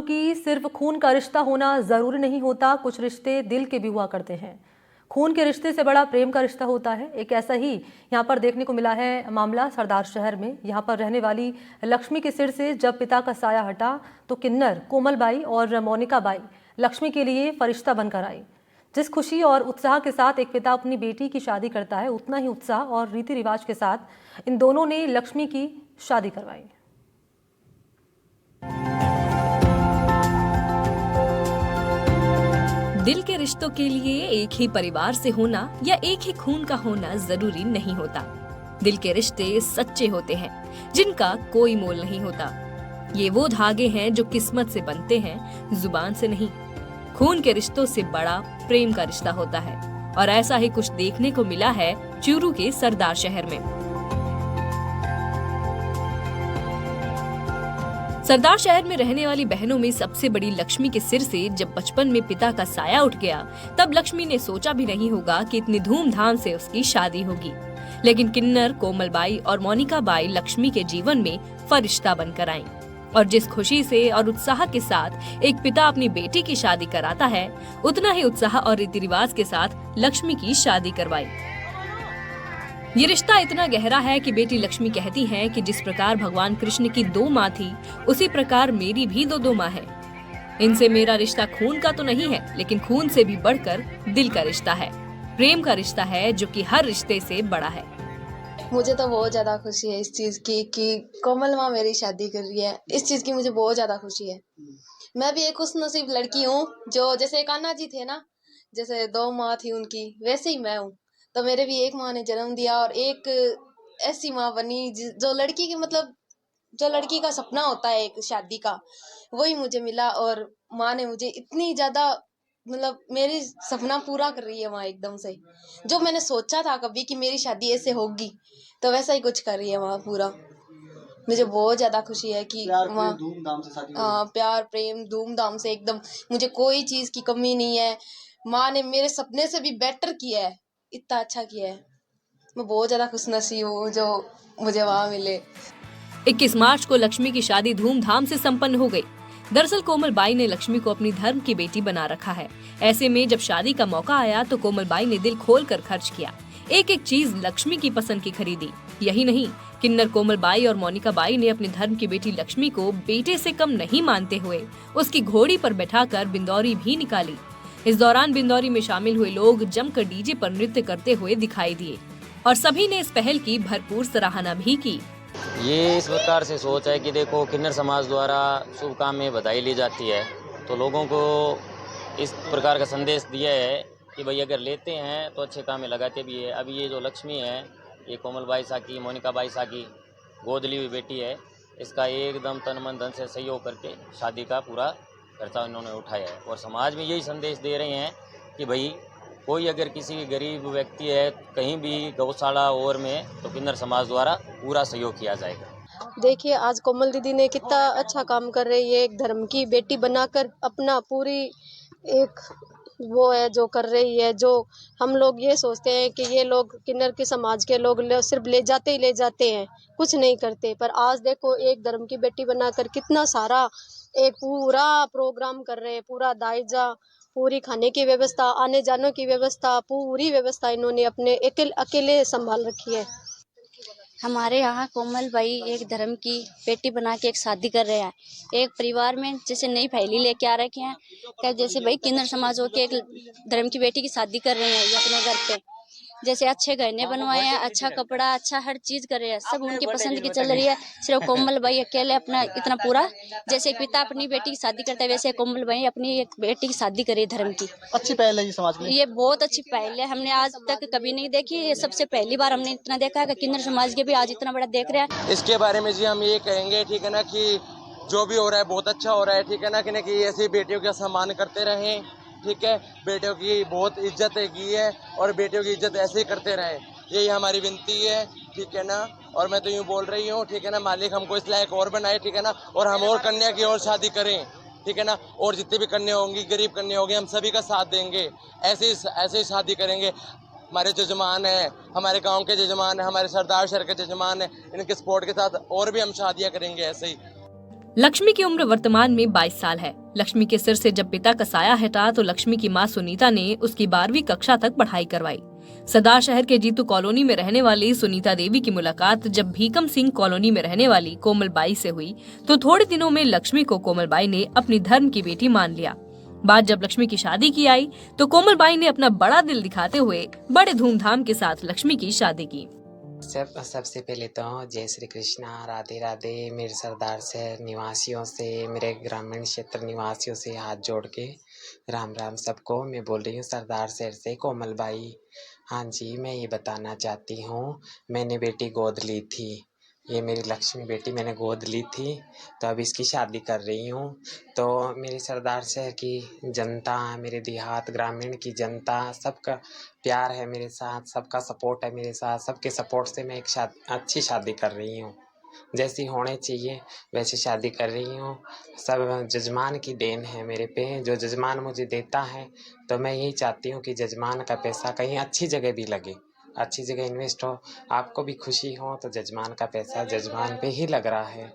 कि सिर्फ खून का रिश्ता होना जरूरी नहीं होता, कुछ रिश्ते दिल के भी हुआ करते हैं। खून के रिश्ते से बड़ा प्रेम का रिश्ता होता है। एक ऐसा ही यहाँ पर देखने को मिला है मामला सरदार शहर में। यहाँ पर रहने वाली लक्ष्मी के सिर से जब पिता का साया हटा तो किन्नर कोमल बाई और मोनिका बाई लक्ष्मी के लिए फरिश्ता बनकर आई। जिस खुशी और उत्साह के साथ एक पिता अपनी बेटी की शादी करता है, उतना ही उत्साह और रीति रिवाज के साथ इन दोनों ने लक्ष्मी की शादी करवाई। दिल के रिश्तों के लिए एक ही परिवार से होना या एक ही खून का होना जरूरी नहीं होता। दिल के रिश्ते सच्चे होते हैं जिनका कोई मोल नहीं होता। ये वो धागे हैं जो किस्मत से बनते हैं, जुबान से नहीं। खून के रिश्तों से बड़ा प्रेम का रिश्ता होता है और ऐसा ही कुछ देखने को मिला है चूरू के सरदार शहर में। सरदार शहर में रहने वाली बहनों में सबसे बड़ी लक्ष्मी के सिर से जब बचपन में पिता का साया उठ गया, तब लक्ष्मी ने सोचा भी नहीं होगा कि इतनी धूमधाम से उसकी शादी होगी। लेकिन किन्नर कोमल बाई और मोनिका बाई लक्ष्मी के जीवन में फरिश्ता बनकर आईं। और जिस खुशी से और उत्साह के साथ एक पिता अपनी बेटी की शादी कराता है, उतना ही उत्साह और रीति रिवाज के साथ लक्ष्मी की शादी करवाई। ये रिश्ता इतना गहरा है कि बेटी लक्ष्मी कहती है कि जिस प्रकार भगवान कृष्ण की 2 माँ थी, उसी प्रकार मेरी भी 2 माँ है। इनसे मेरा रिश्ता खून का तो नहीं है, लेकिन खून से भी बढ़कर दिल का रिश्ता है, प्रेम का रिश्ता है जो कि हर रिश्ते से बड़ा है। मुझे तो बहुत ज्यादा खुशी है इस चीज की कि कोमल माँ मेरी शादी कर रही है। इस चीज की मुझे बहुत ज्यादा खुशी है। मैं भी एक खुशनसीब लड़की हूँ जो जैसे कान्हा जी थे ना, जैसे 2 माँ थी उनकी, वैसे ही मैं हूँ। तो मेरे भी एक माँ ने जन्म दिया और एक ऐसी माँ बनी जो लड़की की मतलब जो लड़की का सपना होता है एक शादी का, वही मुझे मिला। और माँ ने मुझे इतनी ज्यादा मतलब मेरी सपना पूरा कर रही है माँ एकदम से। जो मैंने सोचा था कभी कि मेरी शादी ऐसे होगी, तो वैसा ही कुछ कर रही है माँ पूरा। मुझे बहुत ज्यादा खुशी है कि माँ प्यार प्रेम धूमधाम से एकदम, मुझे कोई चीज की कमी नहीं है। माँ ने मेरे सपने से भी बेटर किया है, इतना अच्छा किया है। मैं बहुत ज्यादा खुशनसीब हूँ जो मुझे वहाँ मिले। 21 मार्च को लक्ष्मी की शादी धूमधाम से संपन्न हो गई। दरअसल कोमल बाई ने लक्ष्मी को अपनी धर्म की बेटी बना रखा है। ऐसे में जब शादी का मौका आया तो कोमल बाई ने दिल खोल कर खर्च किया, एक एक चीज लक्ष्मी की पसंद की खरीदी। यही नहीं, किन्नर कोमल बाई और मोनिका बाई ने अपनी धर्म की बेटी लक्ष्मी को बेटे से कम नहीं मानते हुए उसकी घोड़ी पर बैठाकर बिंदौरी भी निकाली। इस दौरान बिंदौरी में शामिल हुए लोग जमकर डीजे पर नृत्य करते हुए दिखाई दिए और सभी ने इस पहल की भरपूर सराहना भी की। ये इस प्रकार से सोच है कि देखो, किन्नर समाज द्वारा शुभ काम में बधाई ली जाती है, तो लोगों को इस प्रकार का संदेश दिया है कि भाई अगर लेते हैं तो अच्छे काम में लगाते भी है। अभी ये जो लक्ष्मी है, ये कोमल बाई सा की मोनिका बाई सा की गोद ली हुई बेटी है, इसका एकदम तन मन धन से सहयोग करके शादी का पूरा खर्चा इन्होंने उठाया है। और समाज में यही संदेश दे रहे हैं कि भाई कोई अगर किसी गरीब व्यक्ति है कहीं भी गौशाला और में, तो किन्नर समाज द्वारा पूरा सहयोग किया जाएगा। देखिए आज कोमल दीदी ने कितना अच्छा काम कर रही है, एक धर्म की बेटी बनाकर अपना पूरी एक वो है जो कर रही है। जो हम लोग ये सोचते हैं कि ये लोग किन्नर के समाज के लोग सिर्फ ले जाते हैं, कुछ नहीं करते। पर आज देखो एक धर्म की बेटी बनाकर कितना सारा एक पूरा प्रोग्राम कर रहे हैं, पूरा दायजा, पूरी खाने की व्यवस्था, आने जाने की व्यवस्था, पूरी व्यवस्था इन्होंने अपने अकेले संभाल रखी है। हमारे यहाँ कोमल बाई एक धर्म की बेटी बना के एक शादी कर रहे हैं। एक परिवार में जैसे नई फैली लेके आ रखे हैं, क्या जैसे भाई किन्नर समाज हो के एक धर्म की बेटी की शादी कर रहे हैं ये अपने घर पे। जैसे अच्छे गहने बनवाए हैं, अच्छा कपड़ा, अच्छा हर चीज कर रहे हैं, सब उनकी पसंद की चल रही है। सिर्फ कोमल बाई अकेले अपना इतना पूरा, जैसे एक पिता अपनी बेटी की शादी करता है, वैसे कोमल बाई अपनी एक बेटी की शादी करी धर्म की। अच्छी पहल है ये समाज में। ये बहुत अच्छी पहल है, हमने आज तक कभी नहीं देखी। ये सबसे पहली बार हमने इतना देखा है कि किन्नर समाज के भी आज इतना बड़ा देख रहे हैं। इसके बारे में जी हम ये कहेंगे, ठीक है ना, कि जो भी हो रहा है बहुत अच्छा हो रहा है, ठीक है ना, कि ऐसी बेटियों का सम्मान करते रहें, ठीक है। बेटियों की बहुत इज्जत की है और बेटियों की इज्जत ऐसे ही करते रहें, यही हमारी विनती है, ठीक है ना। और मैं तो यूँ बोल रही हूँ, ठीक है ना, मालिक हमको इस लायक और बनाए, ठीक है ना, और हम और कन्या की और शादी करें, ठीक है ना। और जितनी भी कन्या होंगी, गरीब कन्या होंगी, हम सभी का साथ देंगे, ऐसे ही शादी करेंगे। हमारे जजमान है, हमारे गांव के जजमान है, हमारे सरदार शहर के जजमान है, इनके सपोर्ट के साथ और भी हम शादियां करेंगे ऐसे ही। लक्ष्मी की उम्र वर्तमान में 22 साल है। लक्ष्मी के सिर से जब पिता का साया हटा तो लक्ष्मी की मां सुनीता ने उसकी 12वीं कक्षा तक पढ़ाई करवाई। सरदार शहर के जीतू कॉलोनी में रहने वाली सुनीता देवी की मुलाकात जब भीकम सिंह कॉलोनी में रहने वाली कोमल बाई से हुई तो थोड़े दिनों में लक्ष्मी को कोमल बाई ने अपनी धर्म की बेटी मान लिया। बात जब लक्ष्मी की शादी की आई तो कोमल बाई ने अपना बड़ा दिल दिखाते हुए बड़े धूमधाम के साथ लक्ष्मी की शादी की। सबसे पहले तो जय श्री कृष्णा, राधे राधे। मेरे सरदार शहर निवासियों से, मेरे ग्रामीण क्षेत्र निवासियों से हाथ जोड़ के राम राम सबको। मैं बोल रही हूँ सरदार शहर से कोमल बाई। हाँ जी, मैं ये बताना चाहती हूँ, मैंने बेटी गोद ली थी, ये मेरी लक्ष्मी बेटी मैंने गोद ली थी, तो अब इसकी शादी कर रही हूँ। तो मेरे सरदार शहर की जनता, मेरे देहात ग्रामीण की जनता, सबका प्यार है मेरे साथ, सबका सपोर्ट है मेरे साथ, सबके सपोर्ट से मैं एक अच्छी शादी कर रही हूँ, जैसी होने चाहिए वैसे शादी कर रही हूँ। सब जजमान की देन है मेरे पे, जो जजमान मुझे देता है, तो मैं यही चाहती हूँ कि जजमान का पैसा कहीं अच्छी जगह भी लगे, अच्छी जगह इन्वेस्ट हो, आपको भी खुशी हो, तो जजमान का पैसा जजमान पे ही लग रहा है,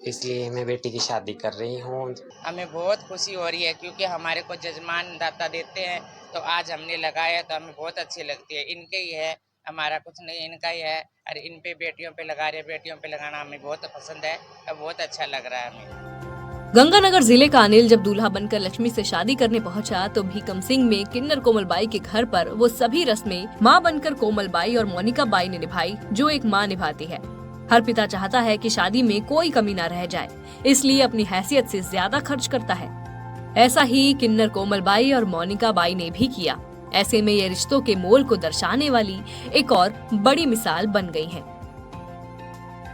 इसलिए मैं बेटी की शादी कर रही हूँ। हमें बहुत खुशी हो रही है क्योंकि हमारे को जजमान दाता देते हैं, तो आज हमने लगाया तो हमें बहुत अच्छी लगती है। इनके ही है, हमारा कुछ नहीं, इनका ही है। और इन पे बेटियों पे लगा रहे, बेटियों पे लगाना हमें बहुत पसंद है और बहुत अच्छा लग रहा है हमें। गंगानगर जिले का अनिल जब दूल्हा बनकर लक्ष्मी से शादी करने पहुंचा तो भीकम सिंह में किन्नर कोमल बाई के घर पर वो सभी रस्में मां बनकर कोमल बाई और मोनिका बाई ने निभाई जो एक मां निभाती है। हर पिता चाहता है कि शादी में कोई कमी न रह जाए, इसलिए अपनी हैसियत से ज्यादा खर्च करता है। ऐसा ही किन्नर कोमल बाई और मोनिका बाई ने भी किया। ऐसे में ये रिश्तों के मोल को दर्शाने वाली एक और बड़ी मिसाल बन गई है।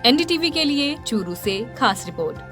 एनडीटीवी के लिए चूरू से खास रिपोर्ट।